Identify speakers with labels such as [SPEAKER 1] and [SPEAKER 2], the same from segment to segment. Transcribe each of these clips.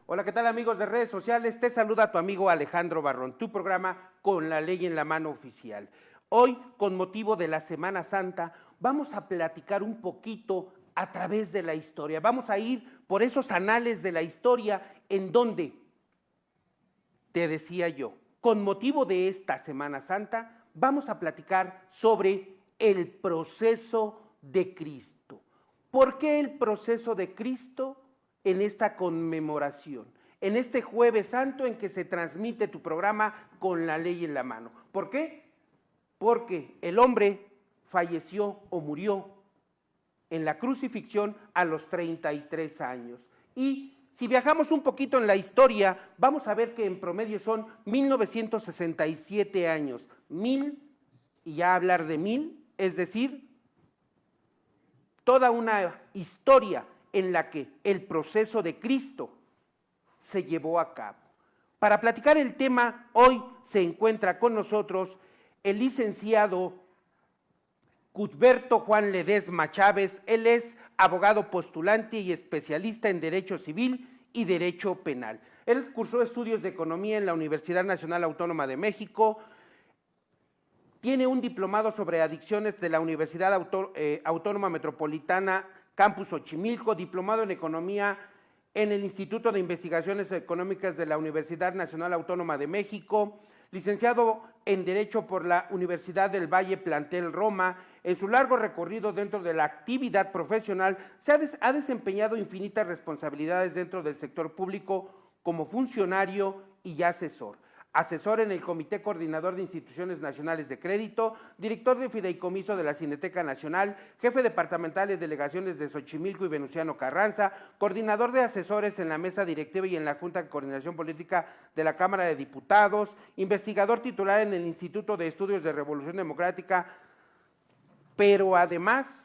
[SPEAKER 1] Hola, ¿qué tal amigos de redes sociales? Te saluda tu amigo Alejandro Barrón, tu programa Con la Ley en la Mano Oficial. Hoy, con motivo de la Semana Santa, vamos a platicar un poquito a través de la historia. Vamos a ir por esos anales de la historia en donde, te decía yo, con motivo de esta Semana Santa, vamos a platicar sobre el proceso de Cristo. ¿Por qué el proceso de Cristo en esta conmemoración? En este Jueves Santo en que se transmite tu programa Con la Ley en la Mano. ¿Por qué? Porque el hombre falleció o murió en la crucifixión a los 33 años. Y si viajamos un poquito en la historia, vamos a ver que en promedio son 1967 años. 1000, y ya hablar de 1000, es decir, toda una historia en la que el proceso de Cristo se llevó a cabo. Para platicar el tema, hoy se encuentra con nosotros el licenciado Cuthberto Juan Ledesma Chávez. Él es abogado postulante y especialista en Derecho Civil y Derecho Penal. Él cursó estudios de Economía en la Universidad Nacional Autónoma de México. Tiene un diplomado sobre adicciones de la Universidad Autónoma Metropolitana Campus Xochimilco, diplomado en Economía en el Instituto de Investigaciones Económicas de la Universidad Nacional Autónoma de México, licenciado en Derecho por la Universidad del Valle Plantel Roma. En su largo recorrido dentro de la actividad profesional ha desempeñado infinitas responsabilidades dentro del sector público como funcionario y asesor. Asesor en el Comité Coordinador de Instituciones Nacionales de Crédito, director de Fideicomiso de la Cineteca Nacional, jefe departamental de delegaciones de Xochimilco y Venustiano Carranza, coordinador de asesores en la mesa directiva y en la Junta de Coordinación Política de la Cámara de Diputados, investigador titular en el Instituto de Estudios de Revolución Democrática, pero además,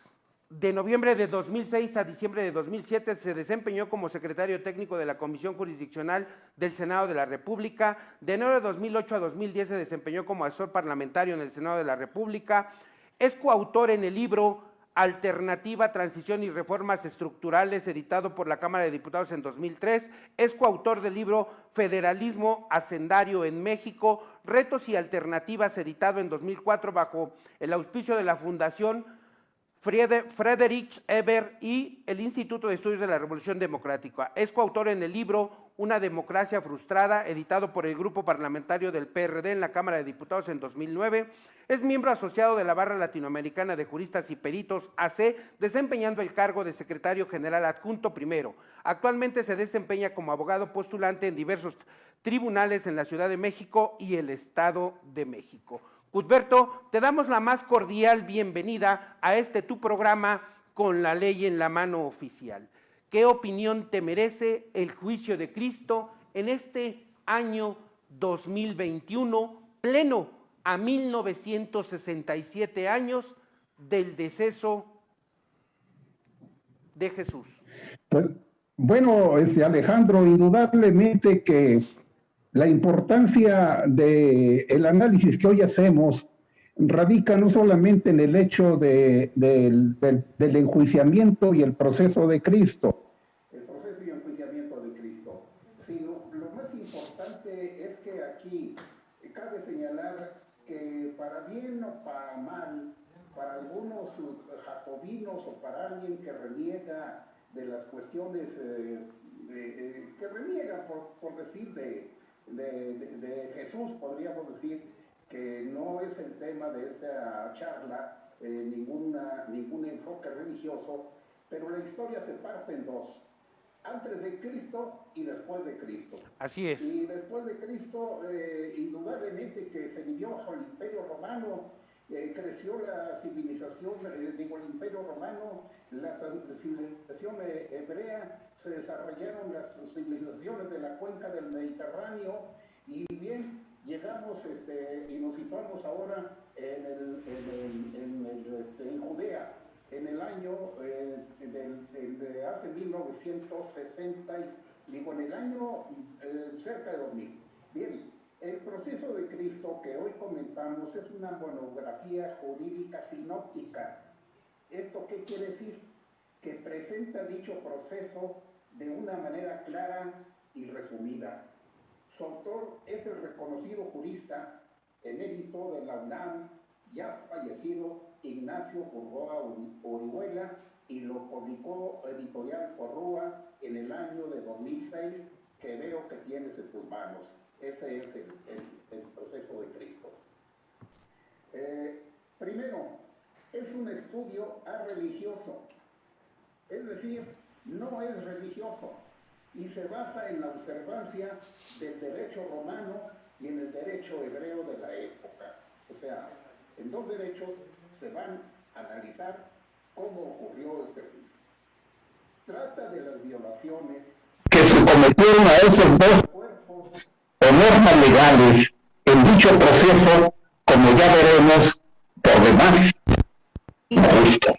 [SPEAKER 1] de noviembre de 2006 a diciembre de 2007 se desempeñó como secretario técnico de la Comisión Jurisdiccional del Senado de la República. De enero de 2008 a 2010 se desempeñó como asesor parlamentario en el Senado de la República. Es coautor en el libro Alternativa, Transición y Reformas Estructurales, editado por la Cámara de Diputados en 2003. Es coautor del libro Federalismo Hacendario en México, Retos y Alternativas, editado en 2004 bajo el auspicio de la Fundación Friedrich Ebert y el Instituto de Estudios de la Revolución Democrática. Es coautor en el libro Una Democracia Frustrada, editado por el Grupo Parlamentario del PRD en la Cámara de Diputados en 2009. Es miembro asociado de la Barra Latinoamericana de Juristas y Peritos, AC, desempeñando el cargo de secretario general adjunto primero. Actualmente se desempeña como abogado postulante en diversos tribunales en la Ciudad de México y el Estado de México. Cuthberto, te damos la más cordial bienvenida a este tu programa Con la Ley en la Mano Oficial. ¿Qué opinión te merece el juicio de Cristo en este año 2021, pleno a 1967 años del deceso de Jesús?
[SPEAKER 2] Pues, bueno, Alejandro, indudablemente que la importancia del análisis que hoy hacemos radica no solamente en el hecho del enjuiciamiento y el proceso de Cristo, sino lo más importante es que aquí cabe señalar que para bien o para mal, para algunos jacobinos o para alguien que reniega de las cuestiones, que reniega, por decir, de Jesús, podríamos decir que no es el tema de esta charla, ningún enfoque religioso, pero la historia se parte en dos: antes de Cristo y después de Cristo.
[SPEAKER 1] Así es.
[SPEAKER 2] Y después de Cristo, indudablemente que se vivió bajo el Imperio Romano, creció la civilización, el Imperio Romano, la civilización hebrea, se desarrollaron las civilizaciones de la cuenca del Mediterráneo, y bien, llegamos y nos situamos ahora en Judea, en el año de hace 1960, digo, en el año cerca de 2000. Bien, el proceso de Cristo que hoy comentamos es una monografía jurídica sinóptica. ¿Esto qué quiere decir? Que presenta dicho proceso de una manera clara, y resumida. Su autor es el reconocido jurista emérito de la UNAM, ya fallecido Ignacio Burgoa Orihuela, y lo publicó Editorial Porrúa en el año de 2006, que veo que tienes en tus manos. Ese es el proceso de Cristo. Primero, es un estudio religioso, es decir, no es religioso, y se basa en la observancia del derecho romano y en el derecho hebreo de la época. O sea, en dos derechos se van a analizar cómo ocurrió este juicio. Trata de las violaciones
[SPEAKER 3] que se cometieron a esos dos
[SPEAKER 2] cuerpos
[SPEAKER 3] o normas legales en dicho proceso, como ya veremos, por demás injusto.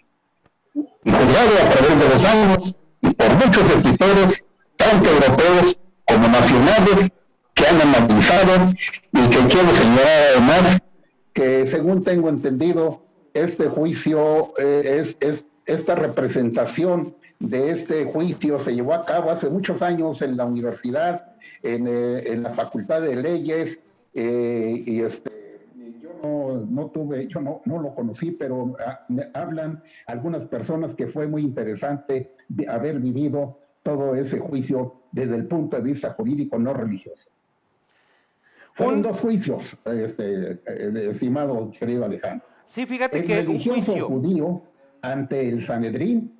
[SPEAKER 3] Y juzgado a través de los años y por muchos escritores, tanto europeos como nacionales, que han analizado y que quiero señalar además que, según tengo entendido, este juicio, esta representación de este juicio se llevó a cabo hace muchos años en la universidad, en la Facultad de Leyes, yo no lo conocí, pero hablan algunas personas que fue muy interesante haber vivido todo ese juicio desde el punto de vista jurídico no religioso. Fueron dos juicios, estimado querido Alejandro.
[SPEAKER 1] Sí, fíjate
[SPEAKER 2] El
[SPEAKER 1] que un
[SPEAKER 2] religioso
[SPEAKER 1] juicio.
[SPEAKER 2] judío ante el Sanedrín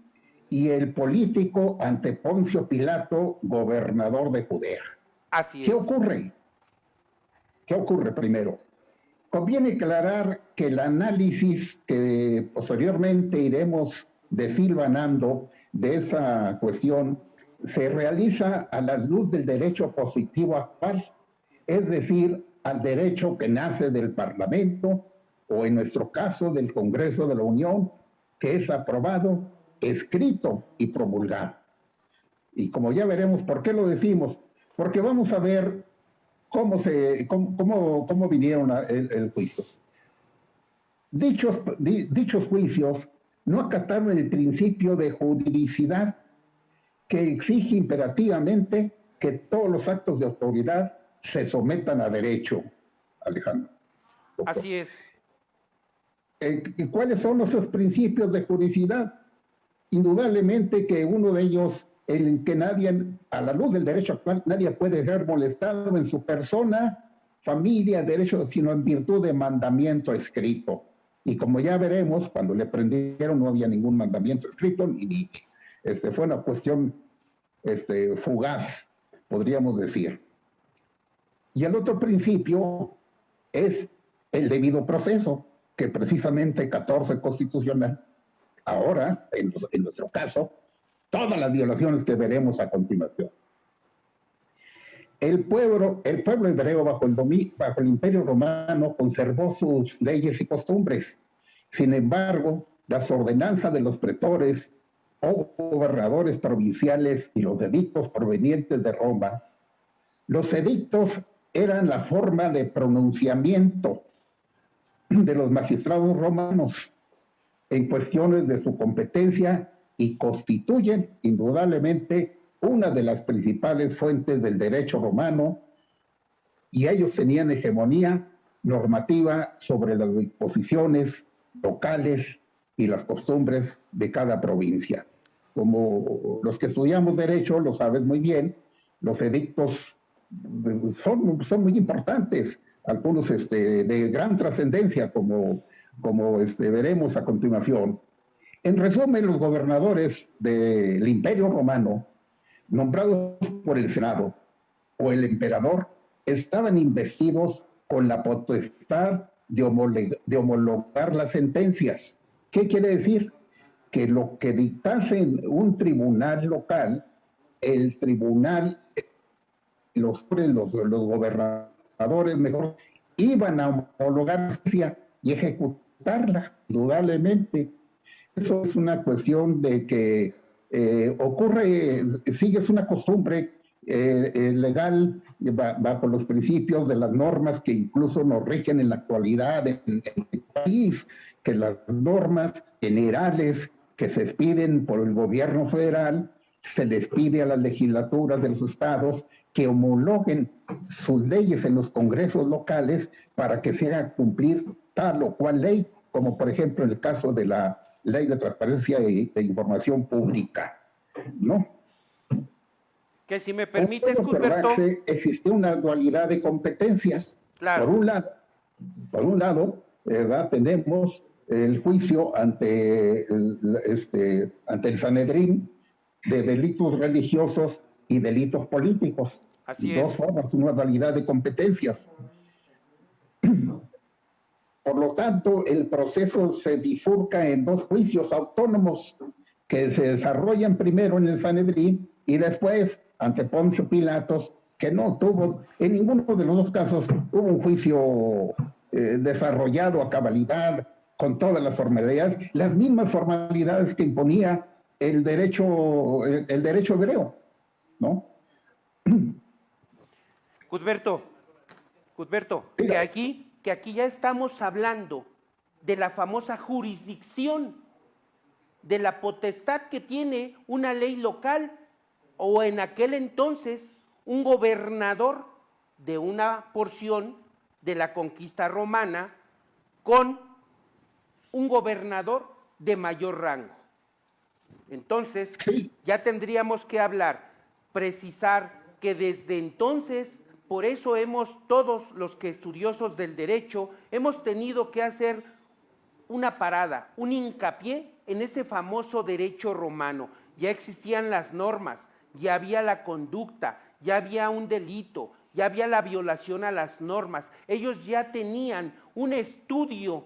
[SPEAKER 2] y el político ante Poncio Pilato, gobernador de Judea.
[SPEAKER 1] Así es.
[SPEAKER 2] ¿Qué ocurre? ¿Qué ocurre primero? Conviene aclarar que el análisis que posteriormente iremos desilvanando de esa cuestión se realiza a la luz del derecho positivo actual, es decir, al derecho que nace del Parlamento o, en nuestro caso, del Congreso de la Unión, que es aprobado, escrito y promulgado. Y como ya veremos por qué lo decimos, porque vamos a ver cómo vinieron el juicio. Dichos juicios no acataron el principio de juridicidad que exige imperativamente que todos los actos de autoridad se sometan a derecho, Alejandro. Doctor.
[SPEAKER 1] Así es.
[SPEAKER 2] ¿Cuáles son esos principios de juridicidad? Indudablemente que uno de ellos, el que nadie, a la luz del derecho actual, nadie puede ser molestado en su persona, familia, derecho, sino en virtud de mandamiento escrito. Y como ya veremos, cuando le prendieron no había ningún mandamiento escrito, ni fue una cuestión fugaz, podríamos decir. Y el otro principio es el debido proceso, que precisamente 14 constitucional, ahora, en nuestro caso, todas las violaciones que veremos a continuación. El pueblo hebreo bajo el Imperio Romano conservó sus leyes y costumbres. Sin embargo, las ordenanzas de los pretores o gobernadores provinciales y los edictos provenientes de Roma, los edictos eran la forma de pronunciamiento de los magistrados romanos en cuestiones de su competencia y constituyen indudablemente una de las principales fuentes del derecho romano, y ellos tenían hegemonía normativa sobre las disposiciones locales y las costumbres de cada provincia. Como los que estudiamos derecho lo saben muy bien, los edictos son muy importantes, algunos de gran trascendencia, como veremos a continuación. En resumen, los gobernadores del Imperio Romano, nombrados por el Senado o el emperador, estaban investidos con la potestad de homologar las sentencias. ¿Qué quiere decir? Que lo que dictase un tribunal local, el tribunal, los gobernadores mejor, iban a homologar y ejecutarla, indudablemente. Eso es una cuestión de que es una costumbre legal bajo los principios de las normas que incluso nos rigen en la actualidad en el país, que las normas generales que se expiden por el gobierno federal se les pide a las legislaturas de los estados que homologuen sus leyes en los congresos locales para que se haga cumplir tal o cual ley, como por ejemplo en el caso de la Ley de Transparencia y de Información Pública, ¿no?
[SPEAKER 1] Que si me permites, Cuthberto...
[SPEAKER 2] Existe una dualidad de competencias.
[SPEAKER 1] Claro.
[SPEAKER 2] Por un lado, ¿verdad? Tenemos el juicio ante el Sanedrín de delitos religiosos y delitos políticos.
[SPEAKER 1] Así
[SPEAKER 2] Dos
[SPEAKER 1] es.
[SPEAKER 2] formas, una dualidad de competencias. Por lo tanto, el proceso se bifurca en dos juicios autónomos que se desarrollan primero en el Sanedrín y después ante Poncio Pilatos, que no tuvo, en ninguno de los dos casos hubo un juicio desarrollado a cabalidad, con todas las las mismas formalidades que imponía el derecho hebreo, ¿no?
[SPEAKER 1] Cuthberto,
[SPEAKER 2] Sí.
[SPEAKER 1] que aquí ya estamos hablando de la famosa jurisdicción, de la potestad que tiene una ley local o en aquel entonces un gobernador de una porción de la conquista romana con un gobernador de mayor rango. Entonces, ya tendríamos que hablar, precisar que desde entonces, por eso todos los que estudiosos del derecho, hemos tenido que hacer una parada, un hincapié en ese famoso derecho romano. Ya existían las normas, ya había la conducta, ya había un delito, ya había la violación a las normas. Ellos ya tenían un estudio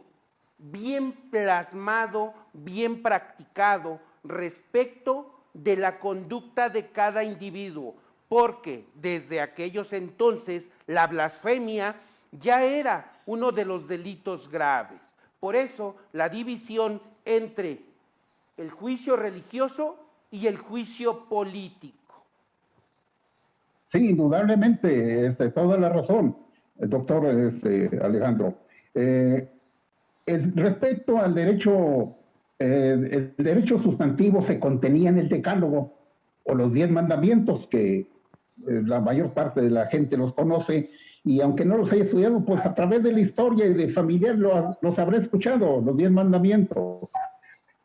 [SPEAKER 1] bien plasmado, bien practicado respecto de la conducta de cada individuo, porque desde aquellos entonces la blasfemia ya era uno de los delitos graves. Por eso la división entre el juicio religioso y el juicio político.
[SPEAKER 2] Sí, indudablemente, toda la razón, doctor Alejandro. Respecto al derecho, el derecho sustantivo se contenía en el Decálogo o los 10 mandamientos, que la mayor parte de la gente los conoce, y aunque no los haya estudiado, pues a través de la historia y de familiar los habrá escuchado, los 10 mandamientos,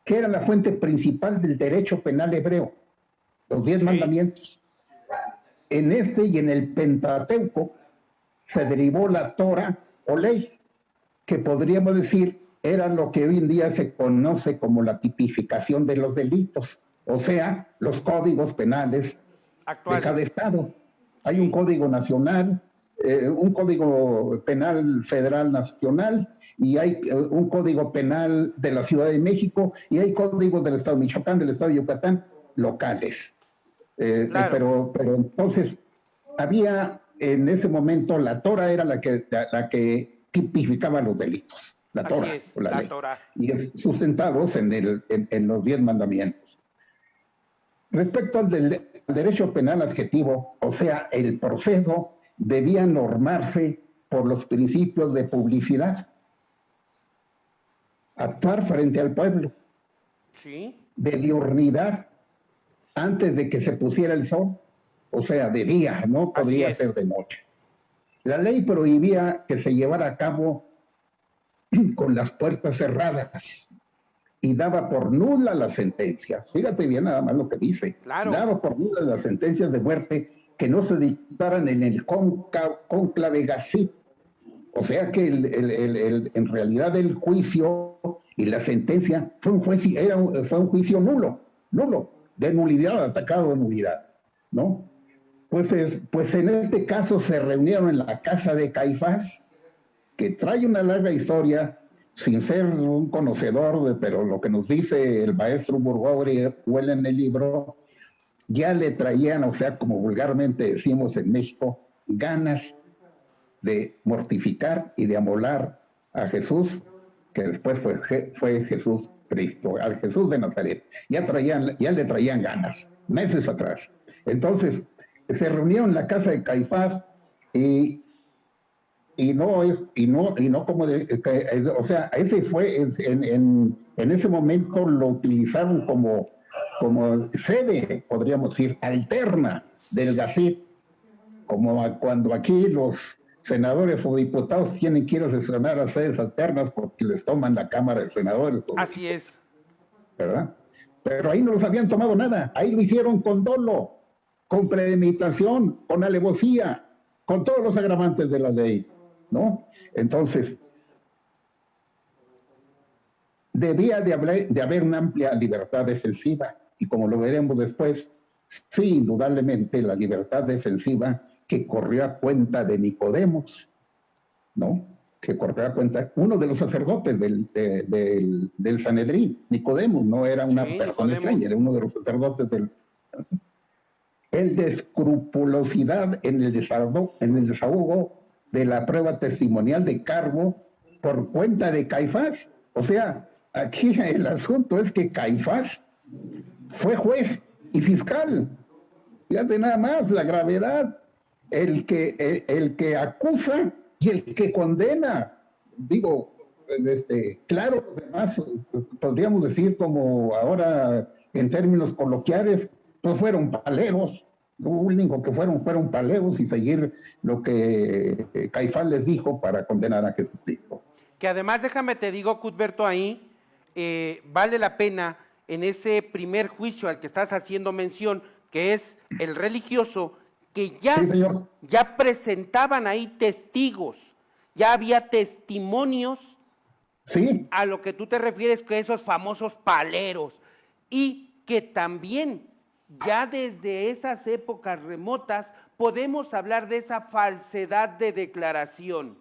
[SPEAKER 2] que era la fuente principal del derecho penal hebreo, los 10 mandamientos. En y en el Pentateuco se derivó la Torah o ley, que podríamos decir era lo que hoy en día se conoce como la tipificación de los delitos, o sea, los códigos penales actuales de cada estado. Hay un código nacional, un código penal federal nacional, y hay un código penal de la Ciudad de México, y hay códigos del estado de Michoacán, del estado de Yucatán, locales. Claro. Pero entonces había en ese momento la Torah era la que tipificaba los delitos, la Torah.
[SPEAKER 1] Así es, la Torah.
[SPEAKER 2] Y sustentados en los 10 mandamientos. Respecto al derecho penal adjetivo, o sea, el proceso debía normarse por los principios de publicidad, actuar frente al pueblo,
[SPEAKER 1] ¿sí?,
[SPEAKER 2] de diurnidad, antes de que se pusiera el sol, o sea, de día, no podría ser de noche. La ley prohibía que se llevara a cabo con las puertas cerradas y daba por nula las sentencias. Fíjate bien nada más lo que dice.
[SPEAKER 1] Claro.
[SPEAKER 2] Daba por nula las sentencias de muerte que no se dictaran en el cónclave Gasí. O sea que en realidad el juicio y la sentencia fue un juicio nulo, de nulidad, atacado de nulidad, ¿no? Pues en este caso se reunieron en la casa de Caifás, que trae una larga historia, sin ser un conocedor, pero lo que nos dice el maestro Burgauer en el libro, ya le traían, o sea, como vulgarmente decimos en México, ganas de mortificar y de amolar a Jesús, que después fue Jesús Cristo, al Jesús de Nazaret. Ya le traían ganas, meses atrás. Entonces, se reunieron en la casa de Caifás y no como o sea, ese fue en ese momento lo utilizaron como como sede, podríamos decir, alterna del GACIT, como cuando aquí los senadores o diputados tienen que ir a sesionar a sedes alternas porque les toman la Cámara de Senadores.
[SPEAKER 1] Así es.
[SPEAKER 2] ¿Verdad? Pero ahí no los habían tomado nada, ahí lo hicieron con dolo, con premeditación, con alevosía, con todos los agravantes de la ley, ¿no? Entonces, debía de haber una amplia libertad defensiva, y como lo veremos después, sí, indudablemente la libertad defensiva que corrió a cuenta de Nicodemos, ¿no? Que corrió a cuenta, uno de los sacerdotes del Sanedrín, Nicodemos, no era una persona extraña, era uno de los sacerdotes del... El de escrupulosidad en el desahogo de la prueba testimonial de cargo por cuenta de Caifás. O sea, aquí el asunto es que Caifás fue juez y fiscal. Fíjate nada más la gravedad. El que acusa y el que condena. Digo, claro, además, podríamos decir como ahora en términos coloquiales, pues fueron paleros. Lo único que fueron paleros y seguir lo que Caifás les dijo para condenar a Jesucristo.
[SPEAKER 1] Que además, déjame te digo, Cuthberto, ahí vale la pena en ese primer juicio al que estás haciendo mención, que es el religioso, que ya presentaban ahí testigos, ya había testimonios,
[SPEAKER 2] sí,
[SPEAKER 1] a lo que tú te refieres, que esos famosos paleros, y que también ya desde esas épocas remotas podemos hablar de esa falsedad de declaración.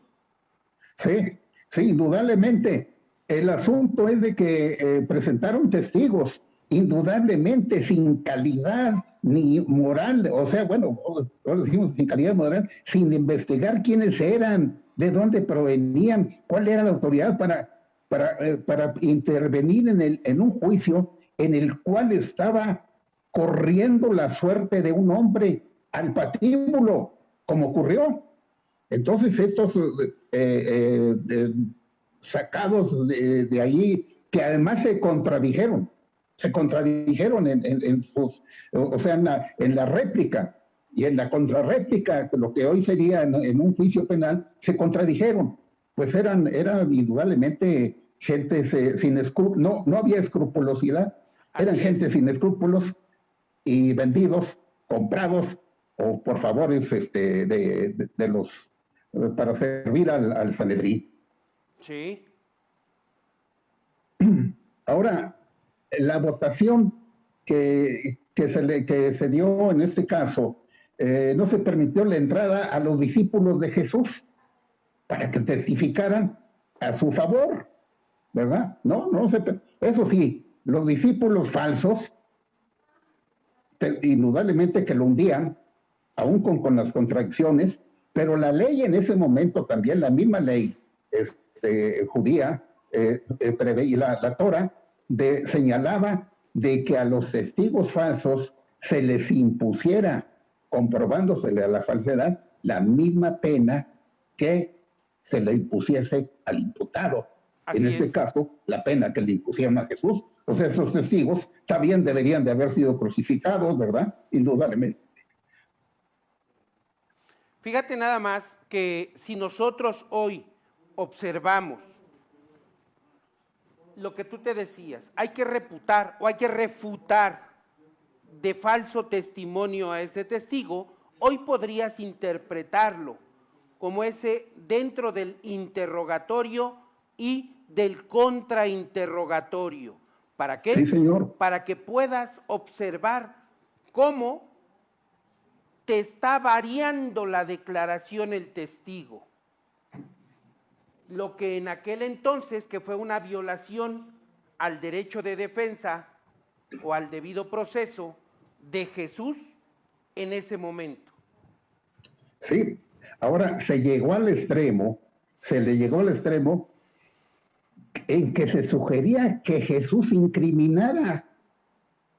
[SPEAKER 2] Sí, sí, indudablemente. El asunto es de que presentaron testigos, indudablemente sin calidad ni moral, o sea, bueno, ahora decimos sin calidad moral, sin investigar quiénes eran, de dónde provenían, cuál era la autoridad para intervenir en un juicio en el cual estaba corriendo la suerte de un hombre al patíbulo, como ocurrió. Entonces estos sacados de allí, que además se contradijeron en sus, o sea, en la réplica y en la contrarréplica, lo que hoy sería en un juicio penal, se contradijeron, pues eran indudablemente gente sin escrúpulos, no había escrupulosidad, eran gente sin escrúpulos y vendidos, comprados o por favores de los para servir al Sanedrín.
[SPEAKER 1] Sí.
[SPEAKER 2] Ahora, la votación que se dio en este caso, no se permitió la entrada a los discípulos de Jesús para que testificaran a su favor, ¿verdad? Eso sí, los discípulos falsos, indudablemente que lo hundían, aún con las contradicciones, pero la ley en ese momento también, la misma ley judía, y la Torah, señalaba de que a los testigos falsos se les impusiera, comprobándosele a la falsedad, la misma pena que se le impusiese al imputado. En este caso, la pena que le impusieron a Jesús. O sea, esos testigos también deberían de haber sido crucificados, ¿verdad? Indudablemente.
[SPEAKER 1] Fíjate nada más que si nosotros hoy observamos lo que tú te decías, hay que reputar o hay que refutar de falso testimonio a ese testigo, hoy podrías interpretarlo como ese dentro del interrogatorio y del contrainterrogatorio. ¿Para qué?
[SPEAKER 2] Sí, señor.
[SPEAKER 1] Para que puedas observar cómo te está variando la declaración el testigo. Lo que en aquel entonces, que fue una violación al derecho de defensa o al debido proceso de Jesús en ese momento.
[SPEAKER 2] Sí, ahora se le llegó al extremo en que se sugería que Jesús incriminara.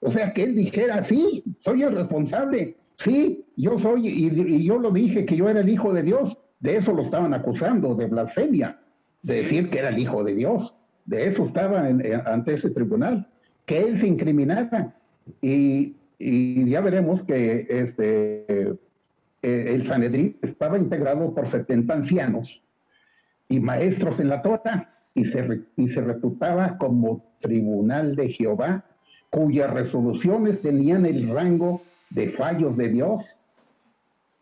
[SPEAKER 2] O sea, que él dijera, sí, soy el responsable, sí, yo soy, y yo lo dije, que yo era el Hijo de Dios. De eso lo estaban acusando, de blasfemia, de decir que era el Hijo de Dios. De eso estaba ante ese tribunal, que él se incriminara. Y ya veremos que el Sanedrín estaba integrado por 70 ancianos y maestros en la Torá, y se reputaba como tribunal de Jehová, cuyas resoluciones tenían el rango de fallos de Dios.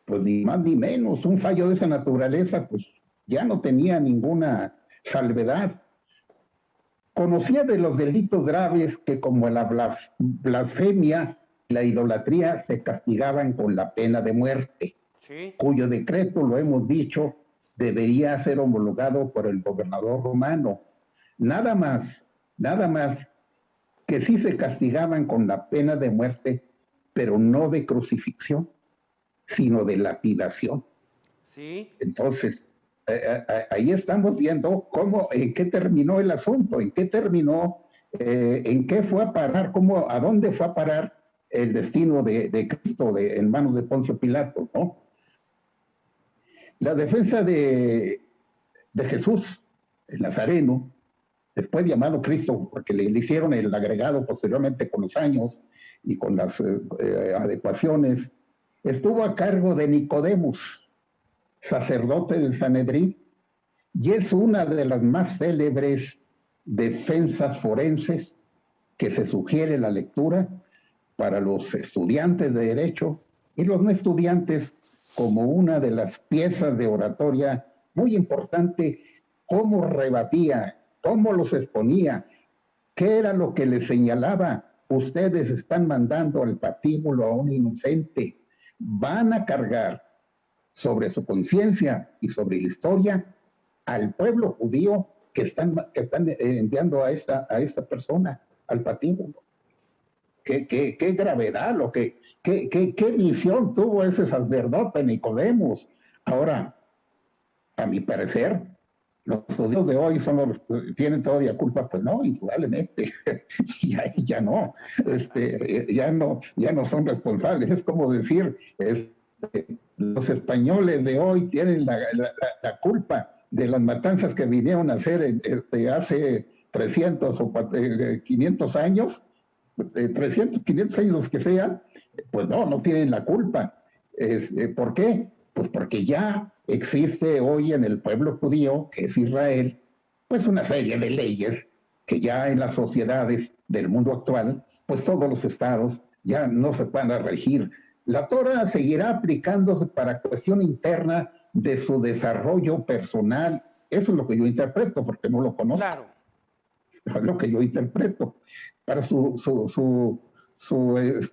[SPEAKER 2] Pues ni más ni menos, un fallo de esa naturaleza pues ya no tenía ninguna salvedad. Conocía de los delitos graves que, como la blasfemia y la idolatría, se castigaban con la pena de muerte,
[SPEAKER 1] Sí.
[SPEAKER 2] cuyo decreto, lo hemos dicho, debería ser homologado por el gobernador romano. Nada más que sí se castigaban con la pena de muerte, pero no de crucifixión, sino de lapidación.
[SPEAKER 1] Sí.
[SPEAKER 2] Entonces, ahí estamos viendo en qué terminó el asunto, en qué terminó, en qué fue a parar, a dónde fue a parar el destino de Cristo en manos de Poncio Pilato, ¿no? La defensa de Jesús, el Nazareno, después llamado Cristo, porque le hicieron el agregado posteriormente con los años y con las adecuaciones, estuvo a cargo de Nicodemus, sacerdote del Sanedrín, y es una de las más célebres defensas forenses que se sugiere la lectura para los estudiantes de Derecho y los no estudiantes, como una de las piezas de oratoria muy importante, cómo rebatía, cómo los exponía, qué era lo que les señalaba. Ustedes están mandando al patíbulo a un inocente, van a cargar sobre su conciencia y sobre la historia al pueblo judío que están enviando a esta persona al patíbulo. Qué gravedad, qué visión tuvo ese sacerdote Nicodemos. Ahora, a mi parecer, los judíos de hoy tienen todavía culpa, pues no, indudablemente, ya no, ya no son responsables. Es como decir, los españoles de hoy tienen la culpa de las matanzas que vinieron a hacer hace 300 o 500 años, 300, 500 años los que sean, pues no tienen la culpa. ¿Por qué? Pues porque ya existe hoy en el pueblo judío, que es Israel, pues una serie de leyes que ya en las sociedades del mundo actual, pues todos los estados ya no se van a regir. La Torá seguirá aplicándose para cuestión interna de su desarrollo personal. Eso es lo que yo interpreto, porque no lo conozco.
[SPEAKER 1] Claro.
[SPEAKER 2] Es lo que yo interpreto. Para su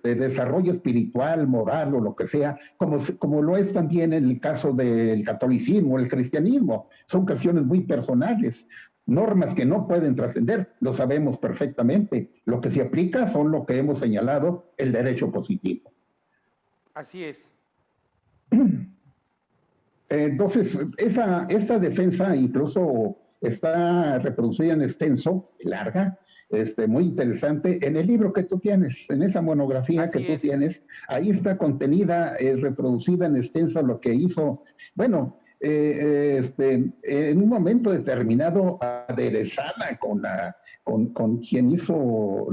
[SPEAKER 2] desarrollo espiritual, moral o lo que sea, como lo es también en el caso del catolicismo, el cristianismo. Son cuestiones muy personales, normas que no pueden trascender, lo sabemos perfectamente. Lo que se aplica son lo que hemos señalado, el derecho positivo.
[SPEAKER 1] Así es.
[SPEAKER 2] Entonces, esta defensa incluso está reproducida en extenso, larga, muy interesante, en el libro que tú tienes, en esa monografía
[SPEAKER 1] Así
[SPEAKER 2] que tú
[SPEAKER 1] es.
[SPEAKER 2] tienes. Ahí está contenida, reproducida en extenso lo que hizo, bueno, en un momento determinado, aderezada con quien hizo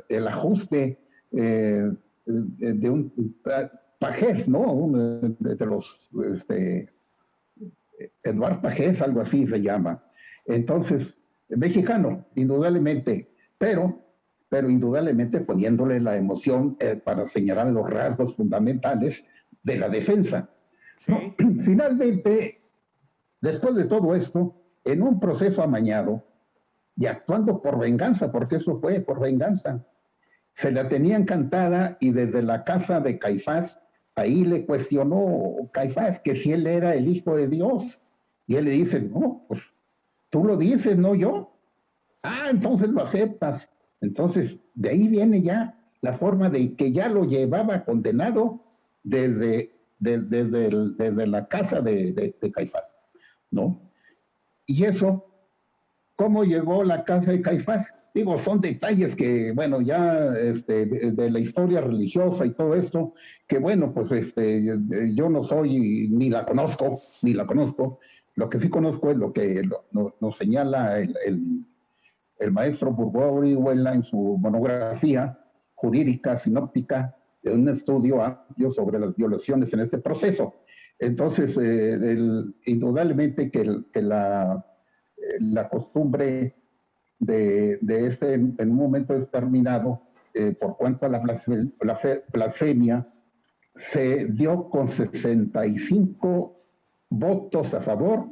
[SPEAKER 2] el ajuste de un Pagés, ¿no? De los Eduard Pagés, algo así se llama. Entonces, mexicano, indudablemente, pero indudablemente poniéndole la emoción para señalar los rasgos fundamentales de la defensa.
[SPEAKER 1] Sí.
[SPEAKER 2] ¿No? Finalmente, después de todo esto, en un proceso amañado y actuando por venganza, porque eso fue por venganza, se la tenía encantada y desde la casa de Caifás, ahí le cuestionó Caifás que si él era el hijo de Dios. Y él le dice, no, pues tú lo dices, no yo. Ah, entonces lo aceptas. Entonces, de ahí viene ya la forma de que ya lo llevaba condenado desde la casa de Caifás, ¿no? Y eso, ¿cómo llegó la casa de Caifás? Digo, son detalles que, bueno, ya de la historia religiosa y todo esto, que bueno, pues yo no soy, ni la conozco. Lo que sí conozco es lo que nos señala el maestro Bourgois Orihuela en su monografía, jurídica, sinóptica, de un estudio amplio sobre las violaciones en este proceso. Entonces, indudablemente que la costumbre de este, en un momento determinado, por cuanto a la blasfemia, se dio con 65 votos a favor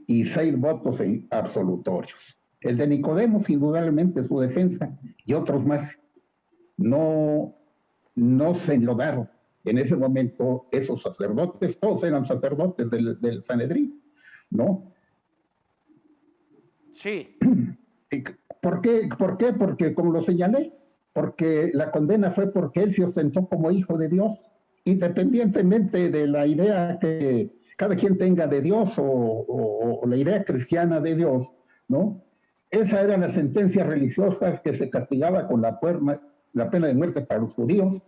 [SPEAKER 2] y 6 votos absolutorios. El de Nicodemo, indudablemente, su defensa, y otros más, no se enlodaron. En ese momento, esos sacerdotes, todos eran sacerdotes del Sanedrín, ¿no?
[SPEAKER 1] Sí.
[SPEAKER 2] ¿Por qué? Porque, como lo señalé, porque la condena fue porque él se ostentó como hijo de Dios, independientemente de la idea que cada quien tenga de Dios o la idea cristiana de Dios, ¿no? Esa era la sentencia religiosa que se castigaba con la pena de muerte para los judíos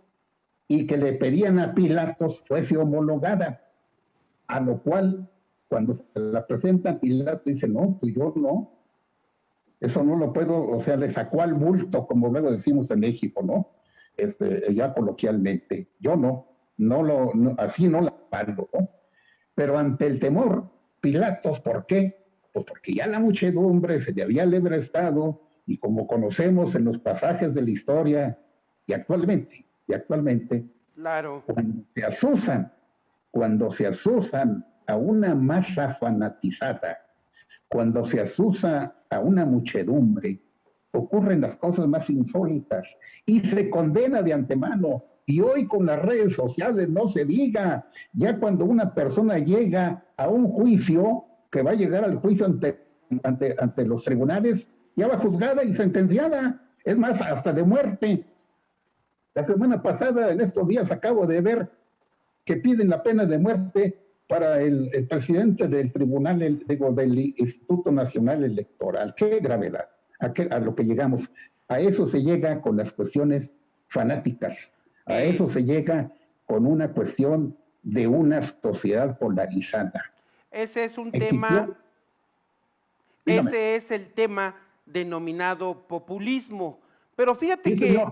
[SPEAKER 2] y que le pedían a Pilatos fuese homologada, a lo cual, cuando se la presenta, Pilato dice, no, pues yo no, eso no lo puedo, o sea, le sacó al bulto, como luego decimos en México, ¿no? Ya coloquialmente, yo así no la valgo, ¿no? Pero ante el temor, Pilatos, ¿por qué? Pues porque ya la muchedumbre se le había lebrestado, y como conocemos en los pasajes de la historia, y actualmente,
[SPEAKER 1] claro,
[SPEAKER 2] cuando se asusan a una masa fanatizada, cuando se asusa a una muchedumbre, ocurren las cosas más insólitas y se condena de antemano. Y hoy con las redes sociales no se diga, ya cuando una persona llega a un juicio, que va a llegar al juicio ante los tribunales, ya va juzgada y sentenciada, es más, hasta de muerte. La semana pasada, en estos días, acabo de ver que piden la pena de muerte para el presidente del tribunal, del Instituto Nacional Electoral. ¡Qué gravedad! A lo que llegamos. A eso se llega con las cuestiones fanáticas. A eso se llega con una cuestión de una sociedad polarizada.
[SPEAKER 1] Ese es un tema, ese es el tema denominado populismo. Pero fíjate que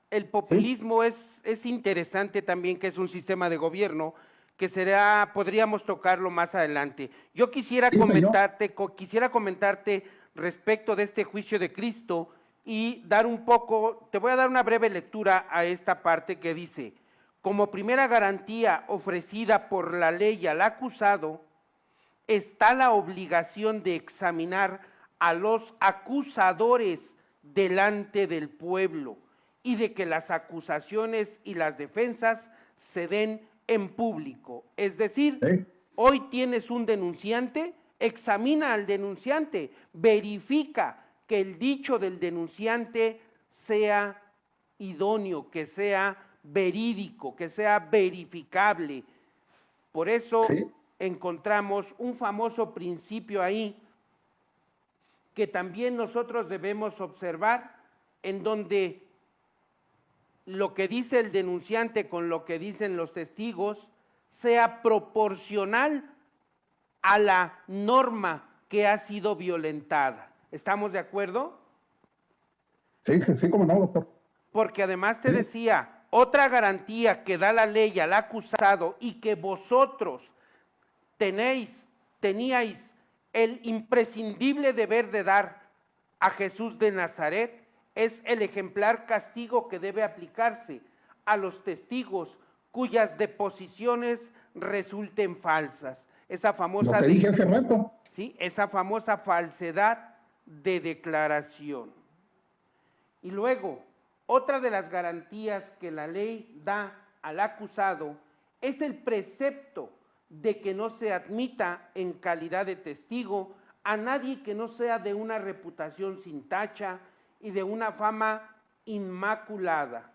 [SPEAKER 1] el populismo es interesante también, que es un sistema de gobierno que podríamos tocarlo más adelante. Yo quisiera comentarte respecto de este juicio de Cristo y te voy a dar una breve lectura a esta parte que dice: como primera garantía ofrecida por la ley al acusado, está la obligación de examinar a los acusadores delante del pueblo y de que las acusaciones y las defensas se den en público. Es decir, hoy tienes un denunciante, examina al denunciante, verifica que el dicho del denunciante sea idóneo, que sea verídico, que sea verificable. Por eso encontramos un famoso principio ahí que también nosotros debemos observar, en donde lo que dice el denunciante con lo que dicen los testigos sea proporcional a la norma que ha sido violentada. ¿Estamos de acuerdo?
[SPEAKER 2] Sí, cómo no, doctor.
[SPEAKER 1] Porque además te decía, otra garantía que da la ley al acusado y que vosotros teníais el imprescindible deber de dar a Jesús de Nazaret, es el ejemplar castigo que debe aplicarse a los testigos cuyas deposiciones resulten falsas. Esa famosa,
[SPEAKER 2] lo que dije hace rato.
[SPEAKER 1] ¿sí? Esa famosa falsedad de declaración. Y luego, otra de las garantías que la ley da al acusado es el precepto de que no se admita en calidad de testigo a nadie que no sea de una reputación sin tacha y de una fama inmaculada.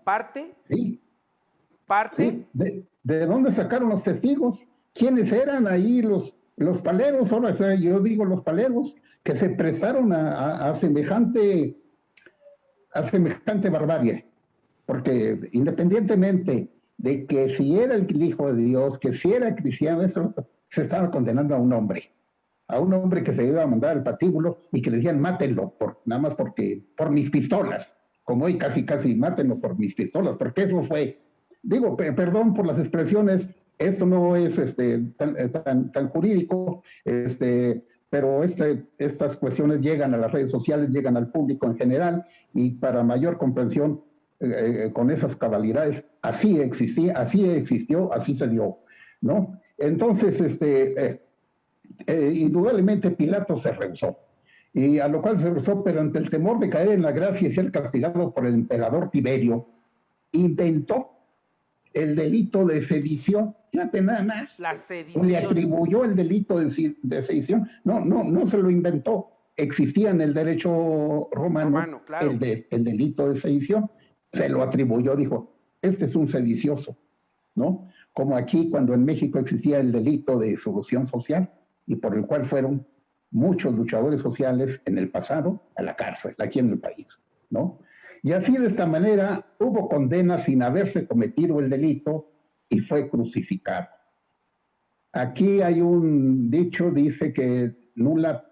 [SPEAKER 1] ¿Parte?
[SPEAKER 2] Sí.
[SPEAKER 1] ¿Parte?
[SPEAKER 2] Sí. ¿De dónde sacaron los testigos? ¿Quiénes eran ahí los paleros? Ahora yo digo los paleros que se prestaron a semejante barbarie. Porque independientemente de que si era el Hijo de Dios, que si era cristiano, eso se estaba condenando a un hombre que se iba a mandar al patíbulo y que le decían mátenlo, nada más por mis pistolas, como hoy casi mátenlo por mis pistolas, porque eso fue, digo, perdón por las expresiones, esto no es tan jurídico, pero estas cuestiones llegan a las redes sociales, llegan al público en general, y para mayor comprensión con esas cabalidades, así existió, así se dio, ¿no? Entonces, indudablemente Pilato se rehusó, y a lo cual se rehusó, pero ante el temor de caer en la gracia y ser castigado por el emperador Tiberio, inventó el delito de sedición. Fíjate nada más.
[SPEAKER 1] La sedición.
[SPEAKER 2] Le atribuyó el delito de sedición. No se lo inventó. Existía en el derecho romano claro. el delito de sedición. Se lo atribuyó, dijo, este es un sedicioso, ¿no? Como aquí cuando en México existía el delito de disolución social y por el cual fueron muchos luchadores sociales en el pasado a la cárcel, aquí en el país, ¿no? Y así de esta manera hubo condena sin haberse cometido el delito y fue crucificado. Aquí hay un dicho, dice que nula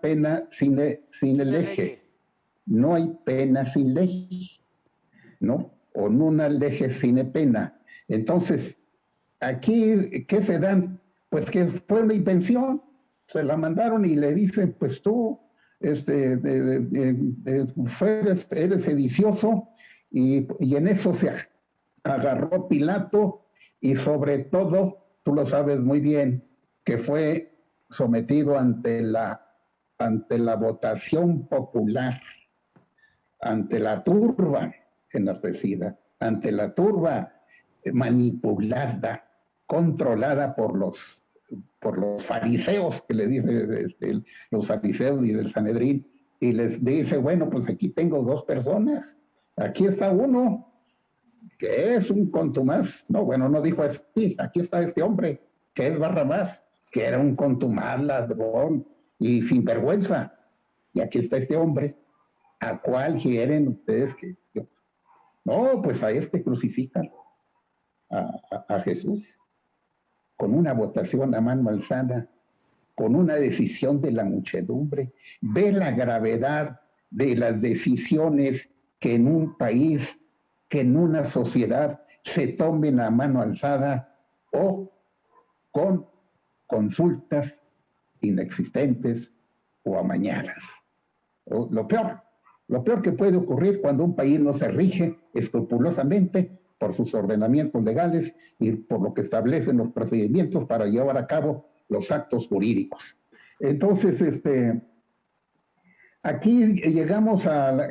[SPEAKER 2] pena sin lege. No hay pena sin ley, ¿no? O nuna lege sine pena. Entonces, aquí, ¿qué se dan? Pues que fue una invención. Se la mandaron y le dicen, pues tú eres sedicioso, y en eso se agarró Pilato, y sobre todo, tú lo sabes muy bien, que fue sometido ante la votación popular, ante la turba enardecida, ante la turba manipulada, controlada por los fariseos, que le dicen los fariseos y del Sanedrín, y les dice, bueno, pues aquí tengo dos personas, aquí está uno, que es un contumaz, no, bueno, no dijo así, aquí está este hombre, que es Barrabás, que era un contumaz, ladrón y sinvergüenza, y aquí está este hombre, ¿a cuál quieren ustedes que yo? No, pues a este crucifican, a Jesús, con una votación a mano alzada, con una decisión de la muchedumbre. Ve la gravedad de las decisiones que en un país, que en una sociedad se tomen a mano alzada o con consultas inexistentes o amañadas. Lo peor que puede ocurrir cuando un país no se rige escrupulosamente por sus ordenamientos legales y por lo que establecen los procedimientos para llevar a cabo los actos jurídicos. Entonces, aquí llegamos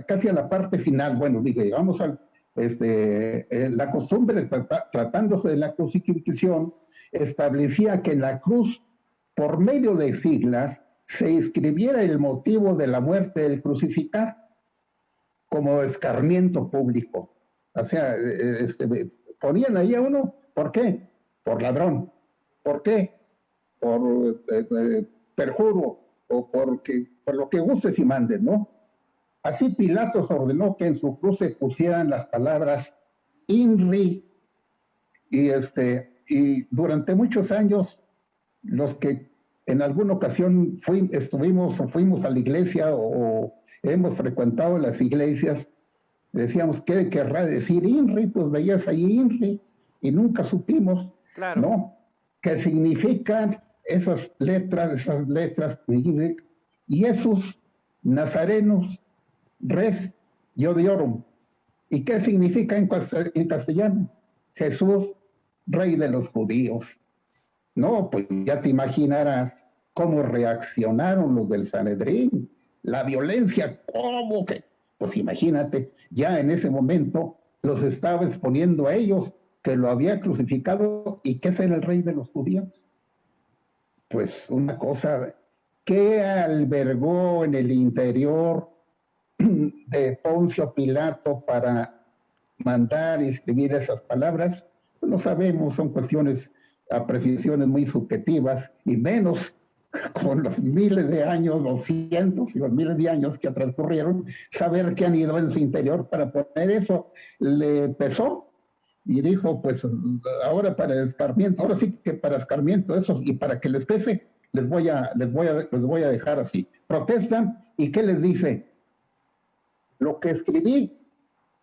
[SPEAKER 2] casi a la parte final. Bueno, llegamos a la costumbre, tratándose de la crucifixión, establecía que en la cruz, por medio de siglas, se inscribiera el motivo de la muerte del crucificado como escarmiento público. O sea, ponían ahí a uno, ¿por qué? Por ladrón. ¿Por qué? Por perjuro, o por lo que gustes y mandes, ¿no? Así Pilatos ordenó que en su cruz se pusieran las palabras INRI, y durante muchos años, los que en alguna ocasión fuimos a la iglesia o hemos frecuentado las iglesias, decíamos, ¿qué querrá decir INRI? Pues veías ahí INRI y nunca supimos, claro, ¿no? ¿Qué significan esas letras, y esos nazarenos, res iodiorum? ¿Y qué significa en castellano? Jesús, Rey de los judíos. No, pues ya te imaginarás cómo reaccionaron los del Sanedrín, la violencia, ¿cómo que? Pues imagínate, ya en ese momento los estaba exponiendo a ellos, que lo había crucificado, y que era el Rey de los judíos. Pues una cosa que albergó en el interior de Poncio Pilato para mandar y escribir esas palabras, no sabemos, son apreciaciones muy subjetivas, y menos con los miles de años, los cientos y los miles de años que transcurrieron, saber qué han ido en su interior para poner eso. Le pesó y dijo, pues ahora para escarmiento, ahora sí que para escarmiento eso, y para que les pese, les voy a dejar así. Protestan, ¿y qué les dice? lo que escribí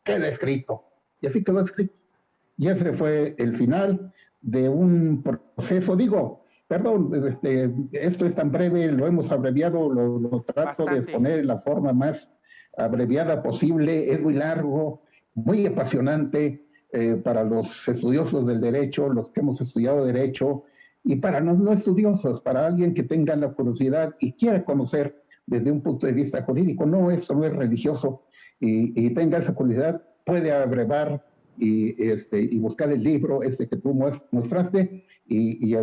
[SPEAKER 2] queda escrito. Y así quedó escrito. Y ese fue el final de un proceso, esto es tan breve, lo hemos abreviado, lo trato de exponer en la forma más abreviada posible, es muy largo, muy apasionante para los estudiosos del derecho, los que hemos estudiado derecho, y para los no estudiosos, para alguien que tenga la curiosidad y quiera conocer desde un punto de vista jurídico, esto no es religioso, y tenga esa curiosidad, puede abrevar y buscar el libro que tú mostraste y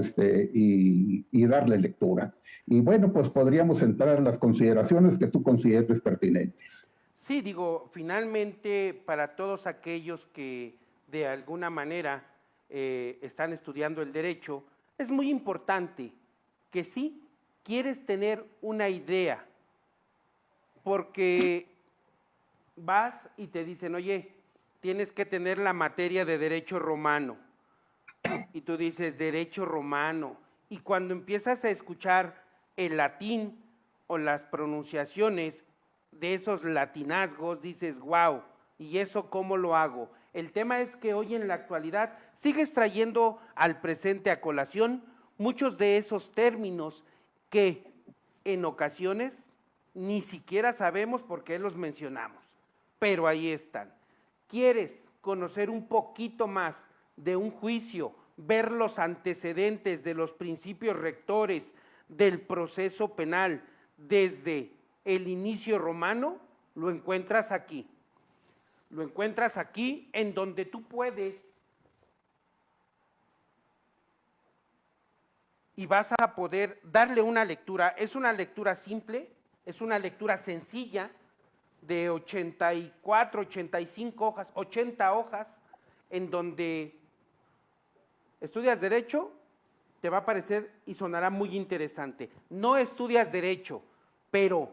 [SPEAKER 2] darle lectura. Y bueno, pues podríamos entrar en las consideraciones que tú consideres pertinentes.
[SPEAKER 1] Sí, finalmente para todos aquellos que de alguna manera están estudiando el derecho, es muy importante que sí quieres tener una idea, porque vas y te dicen, oye, tienes que tener la materia de derecho romano. Y tú dices, derecho romano. Y cuando empiezas a escuchar el latín o las pronunciaciones de esos latinazgos, dices, wow, ¿y eso cómo lo hago? El tema es que hoy en la actualidad sigues trayendo al presente a colación muchos de esos términos que en ocasiones ni siquiera sabemos por qué los mencionamos, pero ahí están. ¿Quieres conocer un poquito más de un juicio, ver los antecedentes de los principios rectores del proceso penal desde el inicio romano? Lo encuentras aquí. Lo encuentras aquí, en donde tú puedes y vas a poder darle una lectura. Es una lectura simple, es una lectura sencilla, de 84, 85 hojas, 80 hojas, en donde estudias derecho, te va a parecer y sonará muy interesante. No estudias derecho, pero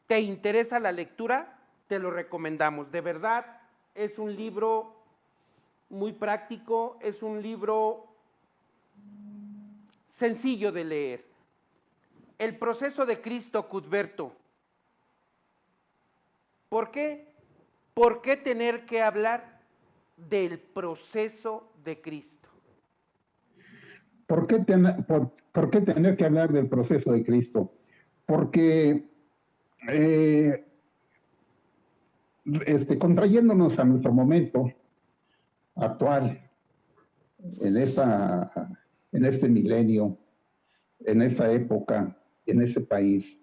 [SPEAKER 1] te interesa la lectura, te lo recomendamos. De verdad, es un libro muy práctico, es un libro sencillo de leer. El proceso de Cristo, Cuthberto. ¿Por qué? ¿Por qué tener que hablar del proceso de Cristo?
[SPEAKER 2] ¿Por qué tener que hablar del proceso de Cristo? Porque contrayéndonos a nuestro momento actual, en este milenio, en esta época, en ese país,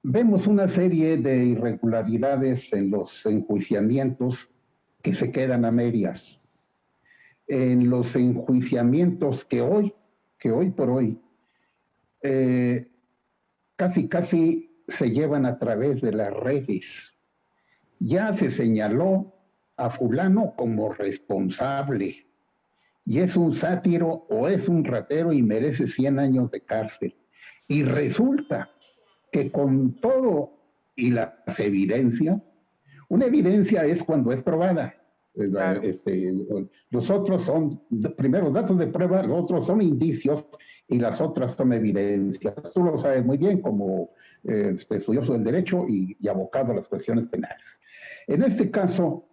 [SPEAKER 2] vemos una serie de irregularidades en los enjuiciamientos que se quedan a medias. En los enjuiciamientos que hoy por hoy, casi se llevan a través de las redes. Ya se señaló a fulano como responsable, y es un sátiro o es un ratero y merece 100 años de cárcel. Y resulta que con todo y las evidencias, una evidencia es cuando es probada. Claro. Los otros son, primero, datos de prueba, los otros son indicios y las otras son evidencias. Tú lo sabes muy bien como estudioso del derecho y abocado a las cuestiones penales. En este caso,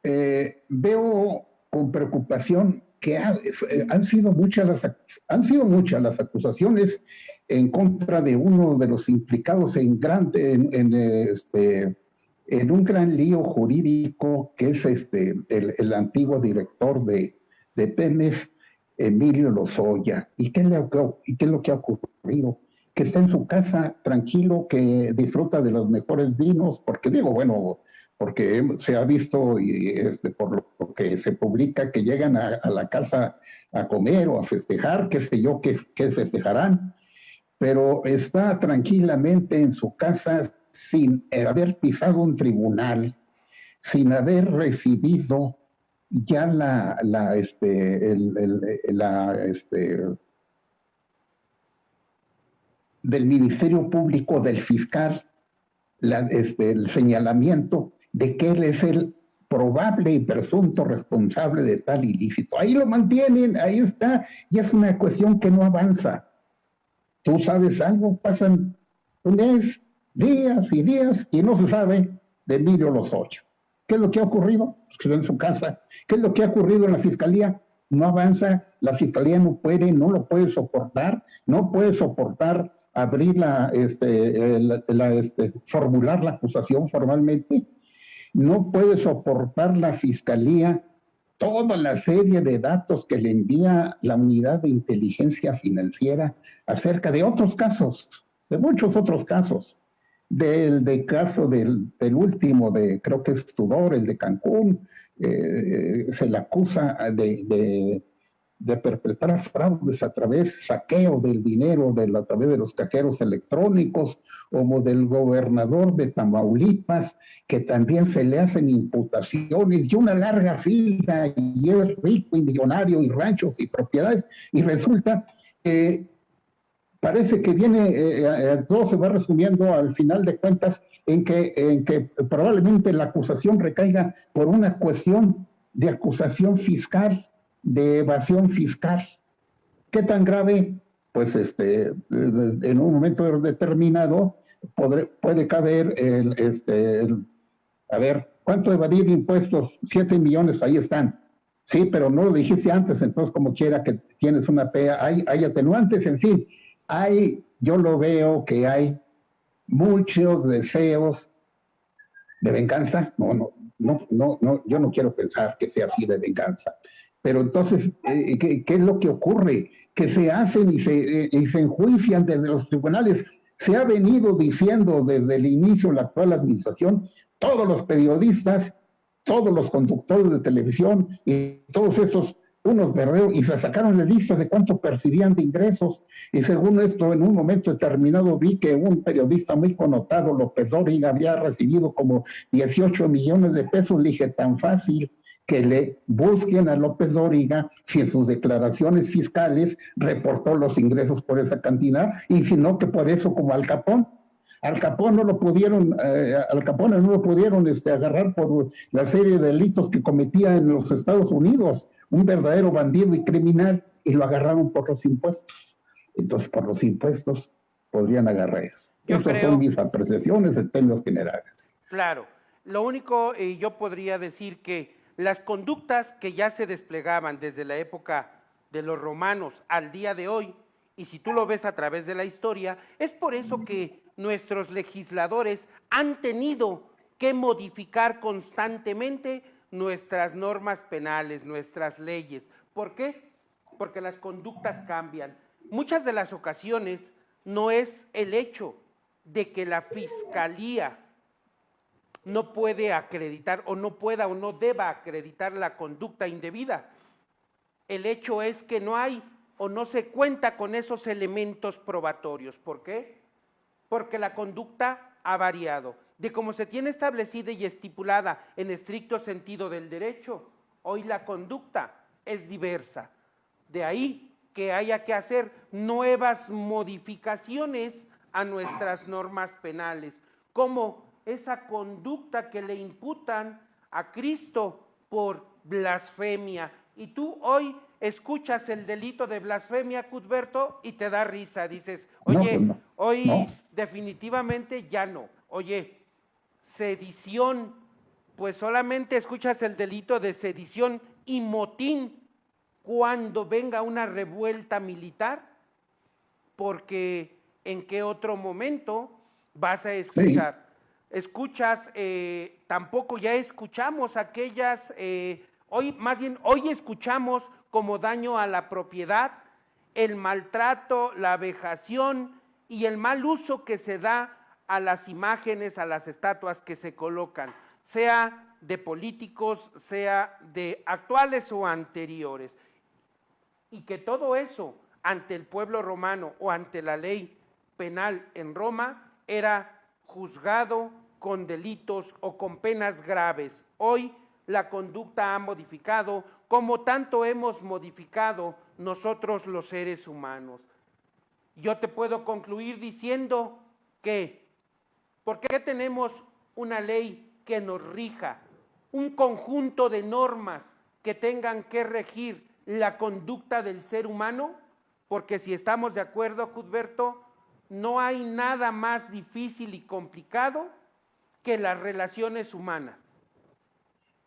[SPEAKER 2] veo con preocupación que han sido muchas las acusaciones en contra de uno de los implicados en un gran lío jurídico, que es el antiguo director de Pemex, Emilio Lozoya. ¿Y qué es lo que ha ocurrido? Que está en su casa tranquilo, que disfruta de los mejores vinos, porque se ha visto y por lo que se publica que llegan a la casa a comer o a festejar, qué sé yo, qué festejarán, pero está tranquilamente en su casa sin haber pisado un tribunal, sin haber recibido ya del Ministerio Público, del fiscal, el señalamiento de que él es el probable y presunto responsable de tal ilícito. Ahí lo mantienen, ahí está, y es una cuestión que no avanza. ¿Tú sabes algo? Pasan un mes, días y días, y no se sabe de Emilio Lozoya. ¿Qué es lo que ha ocurrido? Pues quedó en su casa. ¿Qué es lo que ha ocurrido en la Fiscalía? No avanza, la Fiscalía no lo puede soportar, no puede soportar abrir formular la acusación formalmente, no puede soportar la Fiscalía toda la serie de datos que le envía la unidad de inteligencia financiera acerca de otros casos, de muchos otros casos. Del caso del último, creo que es Tudor, el de Cancún, se le acusa de perpetrar fraudes a través, saqueo del dinero a través de los cajeros electrónicos, como del gobernador de Tamaulipas, que también se le hacen imputaciones y una larga fila, y es rico y millonario, y ranchos y propiedades, y resulta que parece que todo se va resumiendo al final de cuentas en que probablemente la acusación recaiga por una cuestión de acusación fiscal, de evasión fiscal. ¿Qué tan grave? Pues en un momento determinado puede caber a ver, ¿cuánto evadir impuestos? 7 millones, ahí están. Sí, pero no lo dijiste antes, entonces como quiera que tienes una PEA, hay atenuantes, en fin. Yo lo veo que hay muchos deseos de venganza. No, yo no quiero pensar que sea así de venganza. Pero entonces, ¿qué es lo que ocurre? Que se hacen y se enjuician desde los tribunales. Se ha venido diciendo desde el inicio de la actual administración, todos los periodistas, todos los conductores de televisión y todos esos, unos verdaderos, y se sacaron la lista de cuánto percibían de ingresos. Y según esto, en un momento determinado vi que un periodista muy connotado, López Dóriga, había recibido como 18 millones de pesos. Le dije, tan fácil que le busquen a López Dóriga si en sus declaraciones fiscales reportó los ingresos por esa cantidad, y si no, que por eso, como Al Capone. Al Capone no lo pudieron agarrar por la serie de delitos que cometía en los Estados Unidos, un verdadero bandido y criminal, y lo agarraron por los impuestos. Entonces, por los impuestos podrían agarrar eso. Esas son mis apreciaciones en términos generales.
[SPEAKER 1] Claro. Lo único, yo podría decir que las conductas que ya se desplegaban desde la época de los romanos al día de hoy, y si tú lo ves a través de la historia, es por eso que nuestros legisladores han tenido que modificar constantemente nuestras normas penales, nuestras leyes. ¿Por qué? Porque las conductas cambian. Muchas de las ocasiones no es el hecho de que la fiscalía no puede acreditar o no pueda o no deba acreditar la conducta indebida. El hecho es que no hay o no se cuenta con esos elementos probatorios. ¿Por qué? Porque la conducta ha variado. De cómo se tiene establecida y estipulada en estricto sentido del derecho, hoy la conducta es diversa. De ahí que haya que hacer nuevas modificaciones a nuestras normas penales, como esa conducta que le imputan a Cristo por blasfemia. Y tú hoy escuchas el delito de blasfemia, Cuthberto, y te da risa. Dices, oye, hoy definitivamente ya no. Oye, sedición, pues solamente escuchas el delito de sedición y motín cuando venga una revuelta militar, porque ¿en qué otro momento vas a escuchar? Sí. Escuchas, tampoco ya escuchamos aquellas, hoy escuchamos como daño a la propiedad, el maltrato, la vejación y el mal uso que se da a las imágenes, a las estatuas que se colocan, sea de políticos, sea de actuales o anteriores. Y que todo eso, ante el pueblo romano o ante la ley penal en Roma, era juzgado con delitos o con penas graves. Hoy la conducta ha modificado, como tanto hemos modificado nosotros los seres humanos. Yo te puedo concluir diciendo que, ¿por qué tenemos una ley que nos rija, un conjunto de normas que tengan que regir la conducta del ser humano? Porque si estamos de acuerdo, Cuthberto, no hay nada más difícil y complicado que las relaciones humanas.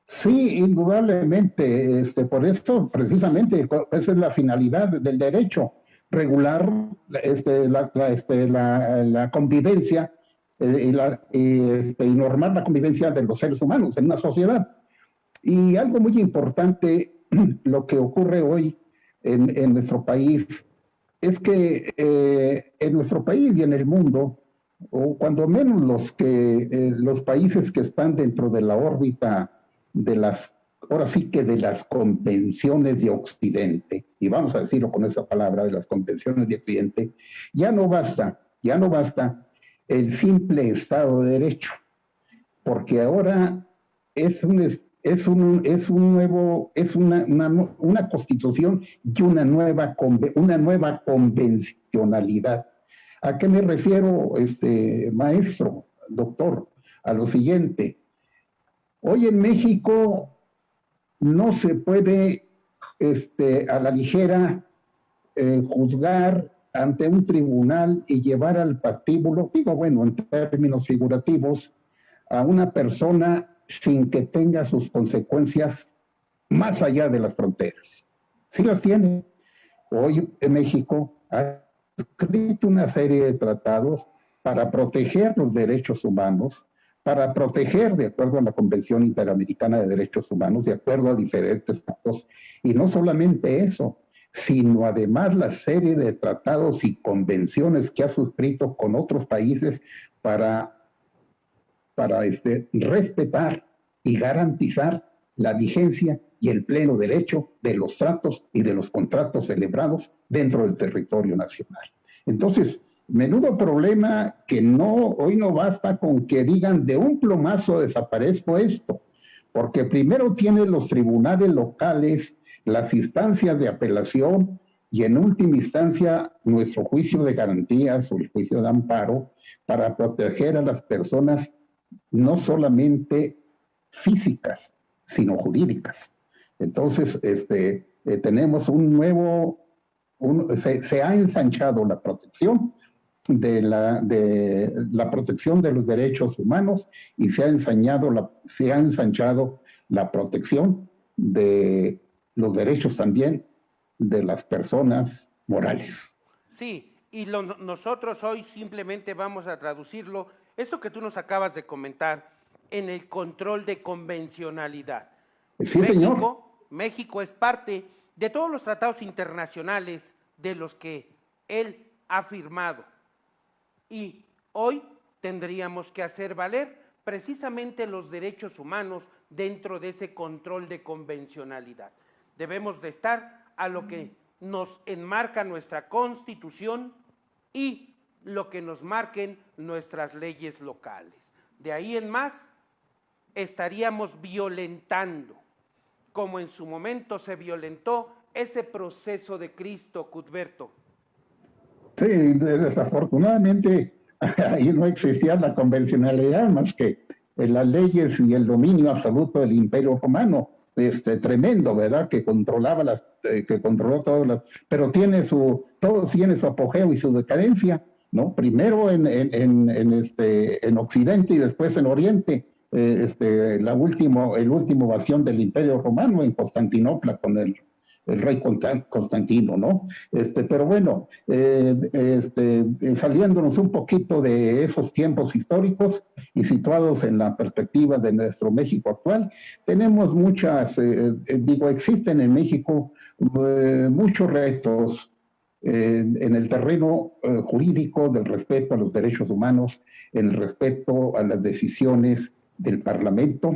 [SPEAKER 2] Sí, indudablemente, por esto precisamente esa es la finalidad del derecho, regular la convivencia y normar la convivencia de los seres humanos en una sociedad. Y algo muy importante, lo que ocurre hoy en nuestro país, es que en nuestro país y en el mundo, o cuando menos los países que están dentro de la órbita ahora sí que de las convenciones de Occidente, y vamos a decirlo con esa palabra, de las convenciones de Occidente, ya no basta el simple Estado de Derecho, porque ahora es una constitución y una nueva convencionalidad. ¿A qué me refiero, maestro, doctor? A lo siguiente. Hoy en México no se puede a la ligera juzgar ante un tribunal y llevar al patíbulo, digo, bueno, en términos figurativos, a una persona sin que tenga sus consecuencias más allá de las fronteras. Sí las tiene. Hoy en México ha escrito una serie de tratados para proteger los derechos humanos, para proteger, de acuerdo a la Convención Interamericana de Derechos Humanos, de acuerdo a diferentes actos, y no solamente eso, sino además la serie de tratados y convenciones que ha suscrito con otros países para respetar y garantizar la vigencia y el pleno derecho de los tratos y de los contratos celebrados dentro del territorio nacional. Entonces, menudo problema que hoy no basta con que digan de un plumazo desaparezco esto, porque primero tienen los tribunales locales, las instancias de apelación y en última instancia nuestro juicio de garantías o el juicio de amparo para proteger a las personas no solamente físicas, sino jurídicas. Entonces, tenemos se ha ensanchado la protección de la protección de los derechos humanos y se ha ensanchado la protección de los derechos también de las personas morales.
[SPEAKER 1] Sí, y nosotros hoy simplemente vamos a traducirlo, esto que tú nos acabas de comentar, en el control de convencionalidad.
[SPEAKER 2] Sí, señor.
[SPEAKER 1] México es parte de todos los tratados internacionales de los que él ha firmado. Y hoy tendríamos que hacer valer precisamente los derechos humanos dentro de ese control de convencionalidad. Debemos de estar a lo que nos enmarca nuestra Constitución y lo que nos marquen nuestras leyes locales. De ahí en más, estaríamos violentando, como en su momento se violentó ese proceso de Cristo, Cuthberto.
[SPEAKER 2] Sí, desafortunadamente ahí no existía la convencionalidad más que las leyes y el dominio absoluto del Imperio Romano, tremendo, ¿verdad? Que controlaba que controló todas las, pero todo tiene su apogeo y su decadencia, ¿no? Primero en Occidente y después en Oriente. El último bastión del Imperio Romano en Constantinopla con el rey Constantino, ¿no? Pero bueno, saliéndonos un poquito de esos tiempos históricos y situados en la perspectiva de nuestro México actual, tenemos existen en México muchos retos en el terreno jurídico del respeto a los derechos humanos, en el respeto a las decisiones del Parlamento,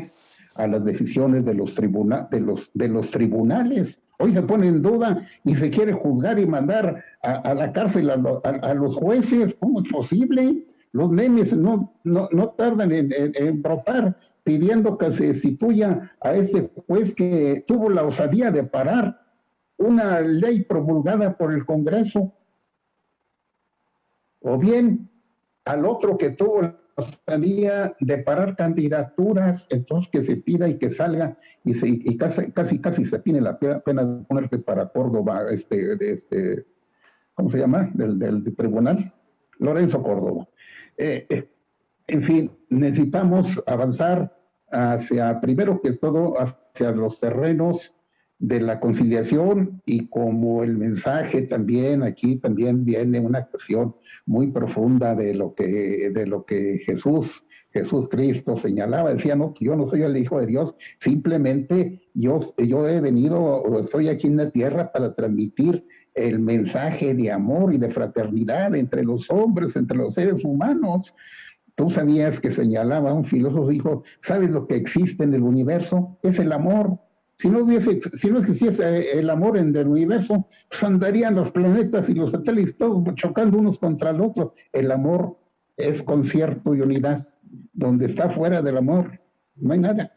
[SPEAKER 2] a las decisiones de los tribunales. Hoy se pone en duda y se quiere juzgar y mandar a la cárcel a los jueces. ¿Cómo es posible? Los memes no tardan en brotar pidiendo que se destituya a ese juez que tuvo la osadía de parar una ley promulgada por el Congreso, o bien al otro que tuvo la osadía de parar candidaturas, entonces que se pida y que salga y casi se tiene la pena de ponerse para Córdoba, ¿cómo se llama? Del tribunal. Lorenzo Córdoba. En fin, necesitamos avanzar hacia, primero que todo, hacia los terrenos de la conciliación, y como el mensaje también aquí también viene una cuestión muy profunda de lo que Jesús Cristo señalaba. Decía, no, que yo no soy el Hijo de Dios, simplemente yo he venido, o estoy aquí en la tierra para transmitir el mensaje de amor y de fraternidad entre los hombres, entre los seres humanos. Tú sabías que señalaba un filósofo, dijo, ¿sabes lo que existe en el universo? Es el amor. Si no existiese el amor en el universo, pues andarían los planetas y los satélites todos chocando unos contra el otro. El amor es concierto y unidad. Donde está fuera del amor, no hay nada.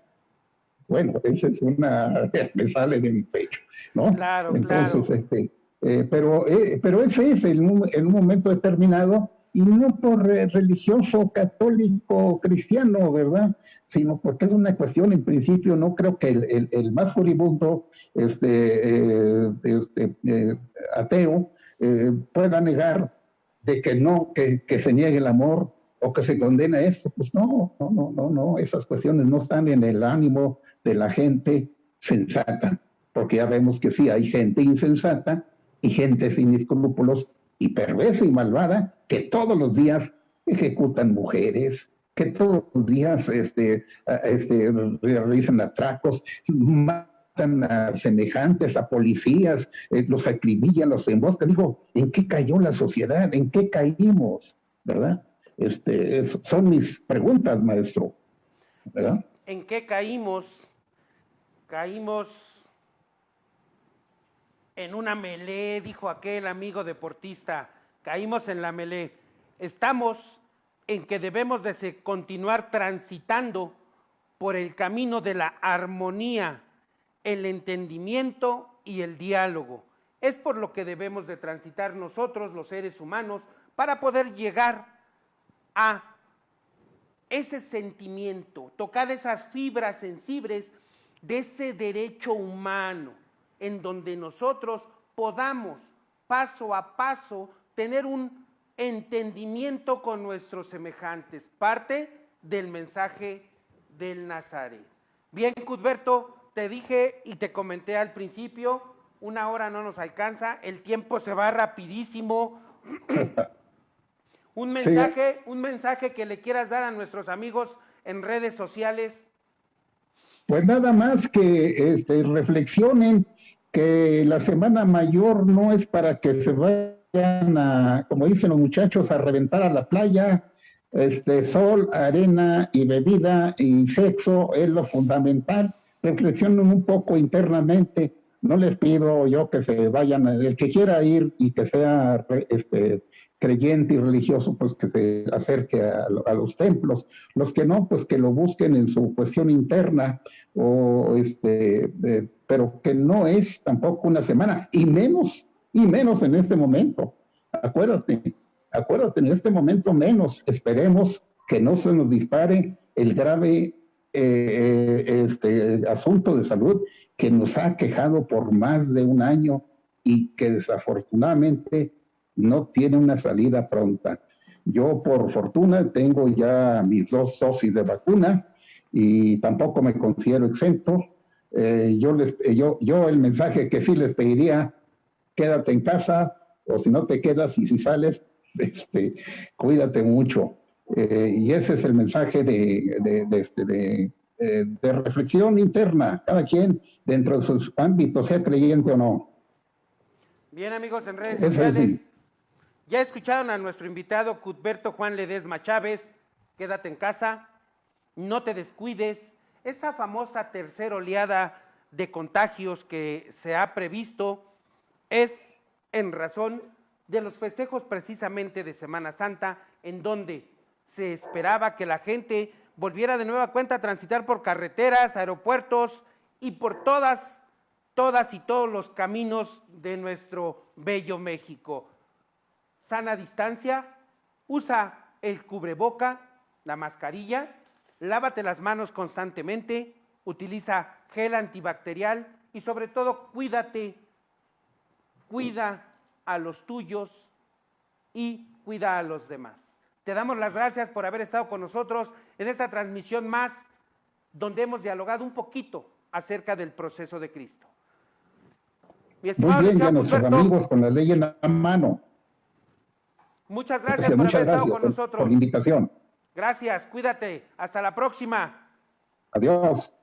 [SPEAKER 2] Bueno, esa es una, me sale de mi pecho, ¿no?
[SPEAKER 1] Claro,
[SPEAKER 2] Entonces,
[SPEAKER 1] claro.
[SPEAKER 2] pero ese es en un momento determinado, y no por religioso, católico, cristiano, ¿verdad? Sino porque es una cuestión, en principio, no creo que el más furibundo ateo pueda negar de que no, que se niegue el amor o que se condena esto. Pues no, esas cuestiones no están en el ánimo de la gente sensata, porque ya vemos que sí, hay gente insensata y gente sin escrúpulos y perversa y malvada que todos los días ejecutan mujeres, que todos los días realizan atracos, matan a semejantes, a policías, los acribillan, los emboscan. Digo, ¿en qué cayó la sociedad? ¿En qué caímos? ¿Verdad? Son mis preguntas, maestro. ¿Verdad?
[SPEAKER 1] ¿En qué caímos? Caímos en una melé, dijo aquel amigo deportista. Caímos en la melé. Estamos en que debemos de continuar transitando por el camino de la armonía, el entendimiento y el diálogo. Es por lo que debemos de transitar nosotros, los seres humanos, para poder llegar a ese sentimiento, tocar esas fibras sensibles de ese derecho humano, en donde nosotros podamos paso a paso tener un entendimiento con nuestros semejantes, parte del mensaje del Nazaret. Bien, Cuthberto, te dije y te comenté al principio, 1 hora no nos alcanza, el tiempo se va rapidísimo. Un mensaje que le quieras dar a nuestros amigos en redes sociales.
[SPEAKER 2] Pues nada más que reflexionen que la Semana Mayor no es para que se vayan a, como dicen los muchachos, a reventar a la playa. Sol, arena y bebida y sexo es lo fundamental. Reflexionen un poco internamente. No les pido yo que se vayan, el que quiera ir y que sea creyente y religioso, pues que se acerque a los templos. Los que no, pues que lo busquen en su cuestión interna, pero que no es tampoco una semana, y menos en este momento. Acuérdate, en este momento menos. Esperemos que no se nos dispare el grave asunto de salud que nos ha quejado por más de un año y que desafortunadamente no tiene una salida pronta. Yo, por fortuna, tengo ya mis 2 dosis de vacuna y tampoco me considero exento. Yo el mensaje que sí les pediría, quédate en casa, o si no te quedas y si sales, cuídate mucho. Y ese es el mensaje de reflexión interna, cada quien dentro de sus ámbitos, sea creyente o no.
[SPEAKER 1] Bien, amigos, en redes sociales, ya escucharon a nuestro invitado Cuthberto Juan Ledesma Chávez. Quédate en casa, no te descuides. Esa famosa tercera oleada de contagios que se ha previsto es en razón de los festejos precisamente de Semana Santa, en donde se esperaba que la gente volviera de nueva cuenta a transitar por carreteras, aeropuertos y por todas y todos los caminos de nuestro bello México. Sana distancia, usa el cubreboca, la mascarilla, lávate las manos constantemente, utiliza gel antibacterial y sobre todo cuídate, cuida a los tuyos y cuida a los demás. Te damos las gracias por haber estado con nosotros en esta transmisión más, donde hemos dialogado un poquito acerca del proceso de Cristo. Mi estimado
[SPEAKER 2] Muy bien, ya
[SPEAKER 1] Luciano
[SPEAKER 2] nuestros
[SPEAKER 1] Pumberto,
[SPEAKER 2] amigos con la ley en la mano.
[SPEAKER 1] muchas gracias por haber estado con nosotros.
[SPEAKER 2] Por la invitación.
[SPEAKER 1] Gracias, cuídate, hasta la próxima.
[SPEAKER 2] Adiós.